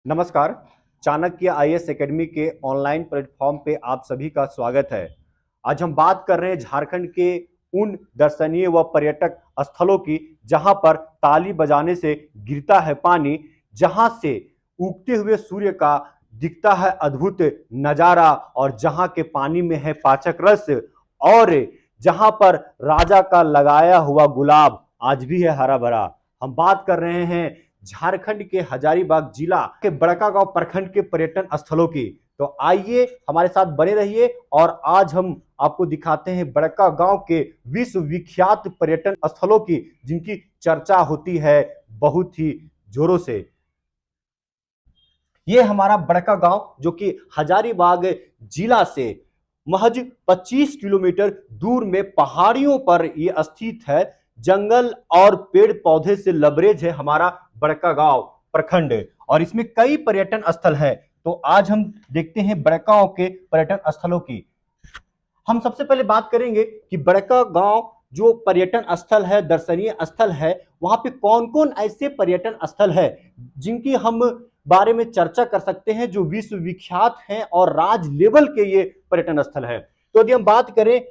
नमस्कार। Chanakya IAS academy के online platform पे आप सभी का स्वागत है। आज हम बात कर रहे हैं झारखंड के उन दर्शनीय व पर्यटक स्थलों की जहां पर ताली बजाने से गिरता है पानी, जहां से उगते हुए सूर्य का दिखता है अद्भुत नजारा और जहां के पानी में है पाचक रस और जहां पर राजा का लगाया हुआ गुलाब आज भी है हरा भरा। हम बात कर रहे हैं झारखंड के हजारीबाग जिला के बड़कागांव प्रखंड के पर्यटन स्थलों की। तो आइए हमारे साथ बने रहिए और आज हम आपको दिखाते हैं बड़कागांव के विश्व विख्यात पर्यटन स्थलों की, जिनकी चर्चा होती है बहुत ही जोरों से। ये हमारा बड़कागांव जो कि हजारीबाग जिला से महज 25 किलोमीटर दूर में पहाड़ियों पर यह स्थित है। जंगल और पेड़ पौधे से लबरेज है हमारा बड़कागांव प्रखंड और इसमें कई पर्यटन स्थल है। तो आज हम देखते हैं बड़कागांव के पर्यटन स्थलों की। हम सबसे पहले बात करेंगे कि बड़कागांव जो पर्यटन स्थल है, दर्शनीय स्थल है, वहां पे कौन कौन ऐसे पर्यटन स्थल है जिनकी हम बारे में चर्चा कर सकते हैं, जो विश्व विख्यात हैं और राज लेवल के ये पर्यटन स्थल है। तो यदि हम बात करें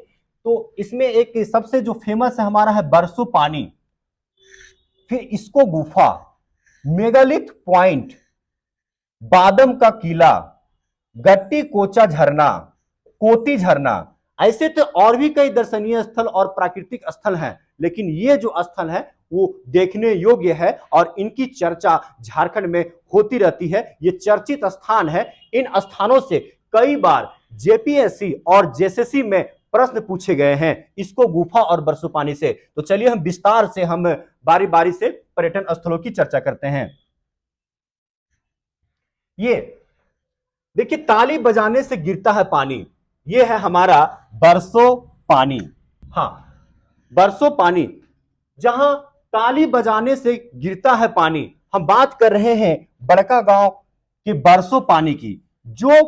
तो इसमें एक सबसे जो फेमस है हमारा है बरसो पानी, फिर इसको गुफा, मेगालिथ पॉइंट, बादम का किला, गट्टी कोचा झरना, कोती झरना। ऐसे तो और भी कई दर्शनीय स्थल और प्राकृतिक स्थल हैं, लेकिन ये जो स्थल है वो देखने योग्य है और इनकी चर्चा झारखंड में होती रहती है। ये चर्चित स्थान है। इन स्थानों से कई बार जेपीएससी और जेएसएससी में प्रश्न पूछे गए हैं, इसको गुफा और बरसो पानी से। तो चलिए हम विस्तार से हम बारी बारी से पर्यटन स्थलों की चर्चा करते हैं। ये देखिए, ताली बजाने से गिरता है पानी, ये है हमारा बरसो पानी। हाँ, बरसो पानी, जहां ताली बजाने से गिरता है पानी। हम बात कर रहे हैं बड़कागांव के बरसो पानी की, जो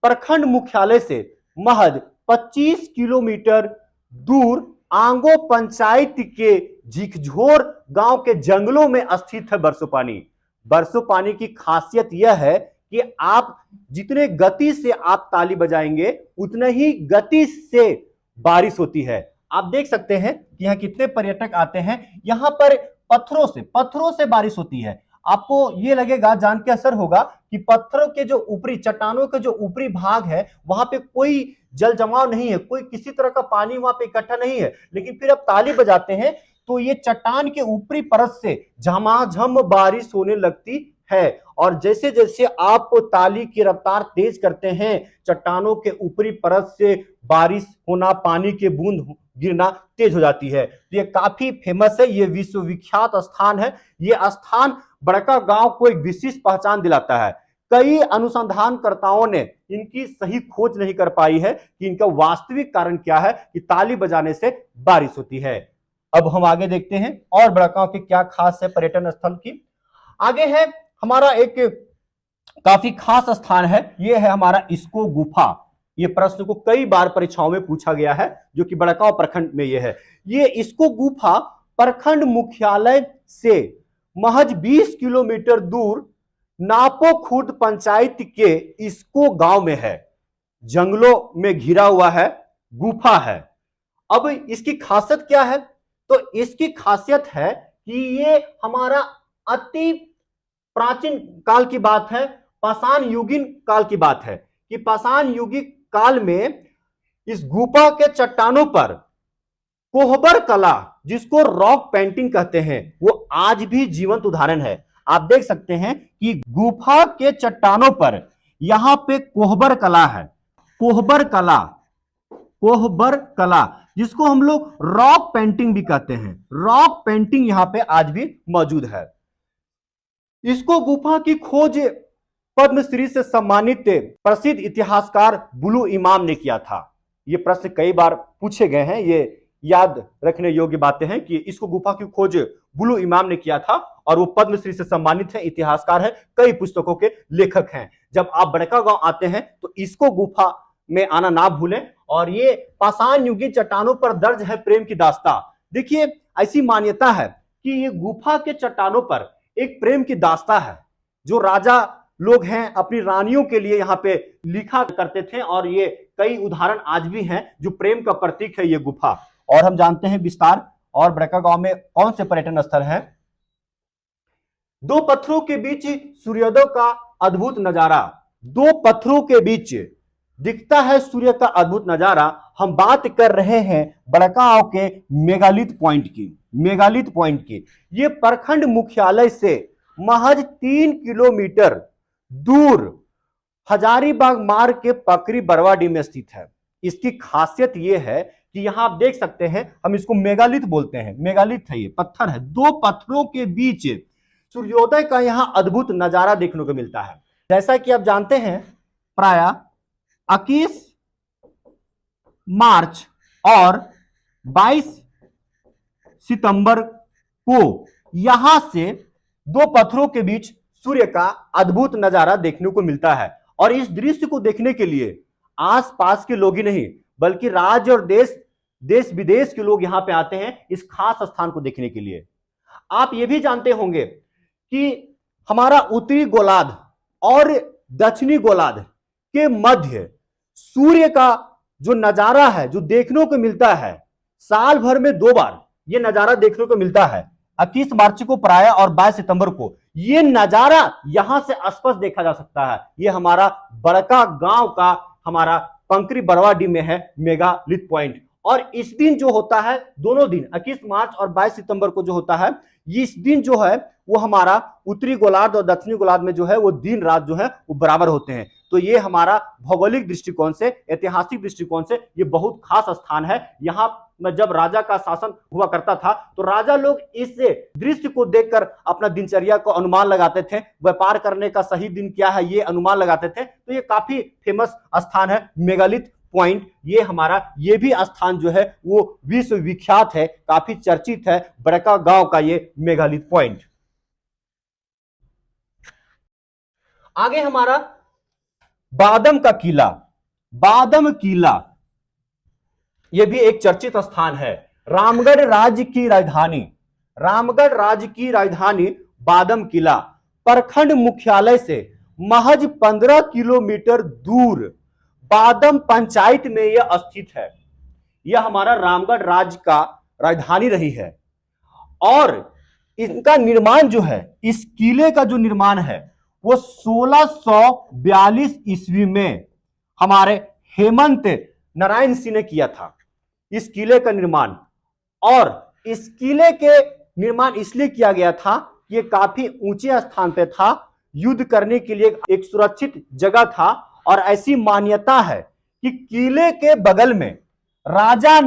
प्रखंड मुख्यालय से महज 25 किलोमीटर दूर आंगो पंचायत के झिकझोर गांव के जंगलों में स्थित है बरसो पानी। बरसो पानी की खासियत यह है कि आप जितने गति से आप ताली बजाएंगे उतने ही गति से बारिश होती है। आप देख सकते हैं कि यहाँ कितने पर्यटक आते हैं। यहाँ पर पत्थरों से बारिश होती है। आपको ये लगेगा, जान के असर होगा कि पत्थरों के जो ऊपरी, चट्टानों के जो ऊपरी भाग है, वहां पे कोई जल जमाव नहीं है, कोई किसी तरह का पानी वहां पे इकट्ठा नहीं है। लेकिन फिर आप ताली बजाते हैं तो ये चट्टान के ऊपरी परत से झमाझम बारिश होने लगती है और जैसे जैसे आप ताली की रफ्तार तेज करते हैं, चट्टानों के ऊपरी परत से बारिश होना, पानी के बूंद गिरना तेज हो जाती है। तो ये काफी फेमस है, ये विश्व विख्यात स्थान है। ये स्थान बड़कागांव को एक विशिष्ट पहचान दिलाता है। कई अनुसंधानकर्ताओं ने इनकी सही खोज नहीं कर पाई है कि इनका वास्तविक कारण क्या है कि ताली बजाने से बारिश होती है। अब हम आगे देखते हैं और बड़कागांव के क्या खास है पर्यटन स्थल की। आगे है हमारा एक काफी खास स्थान है, यह है हमारा इसको गुफा। यह प्रश्न को कई बार परीक्षाओं में पूछा गया है, जो कि बड़कागांव प्रखंड में यह है। ये इसको गुफा प्रखंड मुख्यालय से महज 20 किलोमीटर दूर नापो खुर्द पंचायत के इसको गांव में है। जंगलों में घिरा हुआ है, गुफा है। अब इसकी खासियत क्या है? तो इसकी खासियत है कि ये हमारा अति प्राचीन काल की बात है, पाषाण युगीन काल की बात है कि पाषाण युगीन काल में इस गुफा के चट्टानों पर कोहबर कला, जिसको रॉक पेंटिंग कहते हैं, वो आज भी जीवंत उदाहरण है। आप देख सकते हैं कि गुफा के चट्टानों पर यहां पे कोहबर कला है। कोहबर कला जिसको हम लोग रॉक पेंटिंग भी कहते हैं। रॉक पेंटिंग यहां पे आज भी मौजूद है। इसको गुफा की खोज पद्मश्री से सम्मानित प्रसिद्ध इतिहासकार बुलू इमाम ने किया था। ये प्रश्न कई बार पूछे गए हैं, ये याद रखने योग्य बातें हैं कि इसको गुफा की खोज बुलू इमाम ने किया था और वो पद्मश्री से सम्मानित है, इतिहासकार है, कई पुस्तकों के लेखक हैं। जब आप बड़कागांव आते हैं तो इसको गुफा में आना ना भूलें। और ये पाषाण युगीन चट्टानों पर दर्ज है प्रेम की दास्तां। देखिए, ऐसी मान्यता है कि ये गुफा के चट्टानों पर एक प्रेम की दास्तां है, जो राजा लोग हैं अपनी रानियों के लिए यहाँ पे लिखा करते थे, और ये कई उदाहरण आज भी हैं जो प्रेम का प्रतीक है ये गुफा। और हम जानते हैं विस्तार और बड़कागांव में कौन से पर्यटन स्थल हैं। दो पत्थरों के बीच सूर्योदय का अद्भुत नजारा, दो पत्थरों के बीच दिखता है सूर्य का अद्भुत नजारा। हम बात कर रहे हैं बड़कागांव के मेगालिथ पॉइंट की। मेगालिथ पॉइंट की ये प्रखंड मुख्यालय से महज 3 किलोमीटर दूर हजारीबाग मार्ग के पकरी बरवाडी में स्थित है। इसकी खासियत यह है कि यहां आप देख सकते हैं, हम इसको मेगालिथ बोलते हैं, मेगालिथ है, ये पत्थर है, दो पत्थरों के बीच सूर्योदय का यहां अद्भुत नजारा देखने को मिलता है। जैसा कि आप जानते हैं प्राय 21 मार्च और 22 सितंबर को यहां से दो पत्थरों के बीच सूर्य का अद्भुत नजारा देखने को मिलता है। और इस दृश्य को देखने के लिए आसपास के लोग ही नहीं बल्कि राज्य और देश विदेश के लोग यहां पे आते हैं इस खास स्थान को देखने के लिए। आप ये भी जानते होंगे कि हमारा उत्तरी गोलार्ध और दक्षिणी गोलार्ध के मध्य सूर्य का जो नजारा है, जो देखने को मिलता है, साल भर में 2 बार ये नजारा देखने को मिलता है, 21 मार्च को प्राय और 22 सितंबर को। ये नजारा यहां से स्पष्ट देखा जा सकता है। ये हमारा बड़कागांव का हमारा पंकरी बरवाडी में है मेगालिथ पॉइंट। और इस दिन जो होता है, दोनों दिन 21 मार्च और 22 सितंबर को जो होता है, इस दिन जो है वो हमारा उत्तरी गोलार्ध और दक्षिणी गोलार्ध में जो है वो दिन रात जो है वो बराबर होते हैं। तो ये हमारा भौगोलिक दृष्टिकोण से, ऐतिहासिक दृष्टिकोण से ये बहुत खास स्थान है। यहाँ में जब राजा का शासन हुआ करता था तो राजा लोग इस दृश्य को देखकर अपना दिनचर्या को अनुमान लगाते थे, व्यापार करने का सही दिन क्या है ये अनुमान लगाते थे। तो ये काफी फेमस स्थान है मेगालिथ पॉइंट। ये हमारा ये भी स्थान जो है वो विश्व विख्यात है, काफी चर्चित है, बड़कागांव का ये मेगालिथ पॉइंट। आगे हमारा बादम का किला। बादम किला यह भी एक चर्चित स्थान है। रामगढ़ राज्य की राजधानी, रामगढ़ राज्य की राजधानी बादम किला प्रखंड मुख्यालय से महज 15 किलोमीटर दूर बादम पंचायत में यह स्थित है। यह हमारा रामगढ़ राज्य का राजधानी रही है। और इनका निर्माण जो है, इस किले का जो निर्माण है वो 1642 ईस्वी में हमारे हेमंत नारायण सिंह ने किया था इस किले का निर्माण। और इस किले के निर्माण इसलिए किया गया था कि ये काफी ऊंचे स्थान पे था, युद्ध करने के लिए एक सुरक्षित जगह था। और ऐसी मान्यता है कि किले के बगल में राजा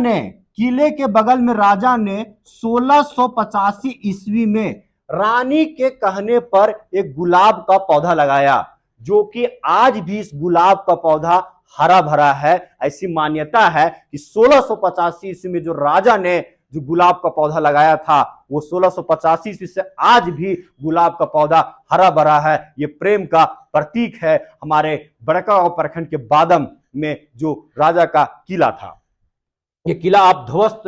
ने 1685 ईस्वी में रानी के कहने पर एक गुलाब का पौधा लगाया, जो कि आज भी इस गुलाब का पौधा हरा भरा है। ऐसी मान्यता है कि 1685 ईस्वी में जो राजा ने जो गुलाब का पौधा लगाया था वो 1685 ईस्वी से आज भी गुलाब का पौधा हरा भरा है। ये प्रेम का प्रतीक है हमारे बड़कागांव प्रखंड के बादम में जो राजा का किला था। ये किला अब ध्वस्त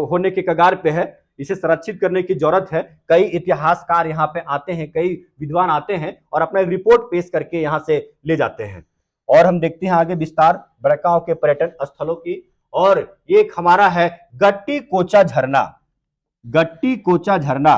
होने के कगार पे है, इसे संरक्षित करने की जरूरत है। कई इतिहासकार यहाँ पे आते हैं, कई विद्वान आते हैं और अपना रिपोर्ट पेश करके यहाँ से ले जाते हैं। और हम देखते हैं आगे विस्तार बड़कागांव के पर्यटन स्थलों की। और एक हमारा है गट्टी कोचा झरना। गट्टी कोचा झरना,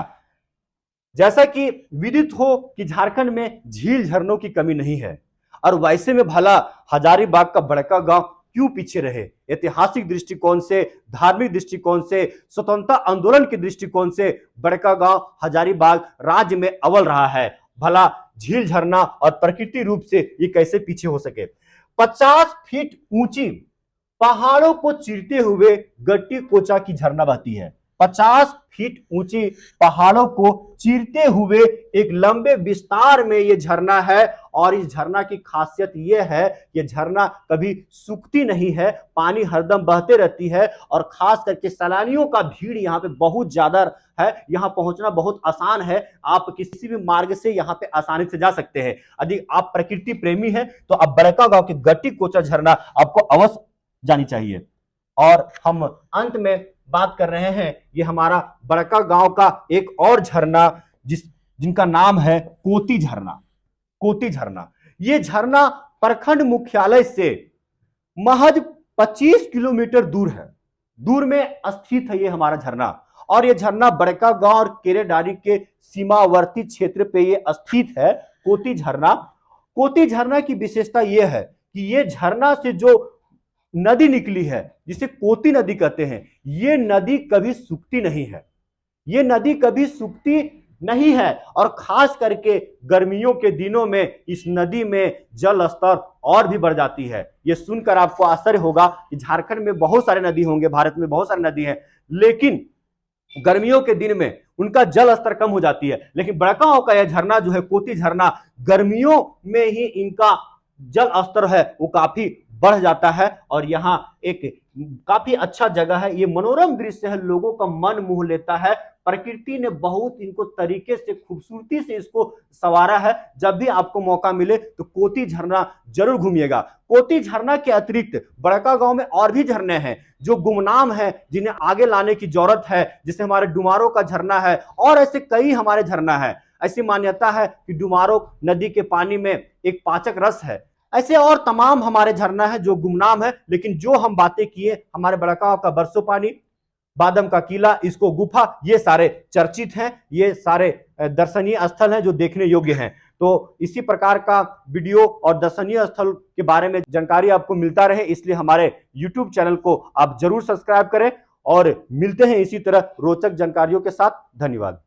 जैसा कि विदित हो कि झारखंड में झील झरनों की कमी नहीं है, और वैसे में भला हजारीबाग का बड़कागांव क्यों पीछे रहे। ऐतिहासिक दृष्टिकोण से, धार्मिक दृष्टिकोण से, स्वतंत्रता आंदोलन के दृष्टिकोण से बड़कागांव हजारीबाग राज्य में अव्वल रहा है। भला झील झरना और प्रकृति रूप से ये कैसे पीछे हो सके। 50 फीट ऊंची पहाड़ों को चीरते हुए गट्टी कोचा की झरना बहती है। 50 फीट ऊंची पहाड़ों को चीरते हुए एक लंबे विस्तार में यह झरना है। और इस झरना की खासियत यह है कि झरना कभी सूखती नहीं है, पानी हरदम बहते रहती है। और खास करके सैलानियों का भीड़ यहाँ पे बहुत ज्यादा है, यहाँ पहुंचना बहुत आसान है। आप किसी भी मार्ग से यहाँ पे आसानी से जा सकते हैं। यदि आप प्रकृति प्रेमी हैं तो आप बड़कागांव के गट्टी कोचा झरना आपको अवश्य जानी चाहिए। और हम अंत में बात कर रहे हैं ये हमारा बड़कागांव का एक और झरना जिनका नाम है कोती झरना। कोती झरना। ये झरना प्रखंड मुख्यालय से महज 25 किलोमीटर दूर में स्थित है ये हमारा झरना। और ये झरना बड़कागांव और केरेडारी के सीमावर्ती क्षेत्र पे ये स्थित है, कोती झरना। कोती झरना की विशेषता यह है कि ये झरना से जो नदी निकली है, जिसे कोती नदी कहते हैं, ये नदी कभी सूखती नहीं है। ये नदी कभी सूखती नहीं है और खास करके गर्मियों के दिनों में इस नदी में जल स्तर और भी बढ़ जाती है। ये सुनकर आपको आश्चर्य होगा कि झारखंड में बहुत सारे नदी होंगे, भारत में बहुत सारी नदी हैं, लेकिन गर्मियों के दिन में उनका जल स्तर कम हो जाती है। लेकिन बड़कागांव का यह झरना जो है, कोती झरना, गर्मियों में ही इनका जल स्तर है वो काफी बढ़ जाता है और यहाँ एक काफी अच्छा जगह है। ये मनोरम दृश्य है, लोगों का मन मोह लेता है। प्रकृति ने बहुत इनको तरीके से, खूबसूरती से इसको संवारा है। जब भी आपको मौका मिले तो कोती झरना जरूर घूमिएगा। कोती झरना के अतिरिक्त बड़कागांव में और भी झरने हैं जो गुमनाम है, जिन्हें आगे लाने की जरूरत है, जैसे हमारे डुमारो का झरना है और ऐसे कई हमारे झरना है। ऐसी मान्यता है कि डुमारो नदी के पानी में एक पाचक रस है। ऐसे और तमाम हमारे झरना है जो गुमनाम है, लेकिन जो हम बातें किए, हमारे बड़कागांव का बरसो पानी, बादम का किला, इसको गुफा, ये सारे चर्चित हैं, ये सारे दर्शनीय स्थल हैं जो देखने योग्य हैं। तो इसी प्रकार का वीडियो और दर्शनीय स्थल के बारे में जानकारी आपको मिलता रहे, इसलिए हमारे YouTube चैनल को आप जरूर सब्सक्राइब करें और मिलते हैं इसी तरह रोचक जानकारियों के साथ। धन्यवाद।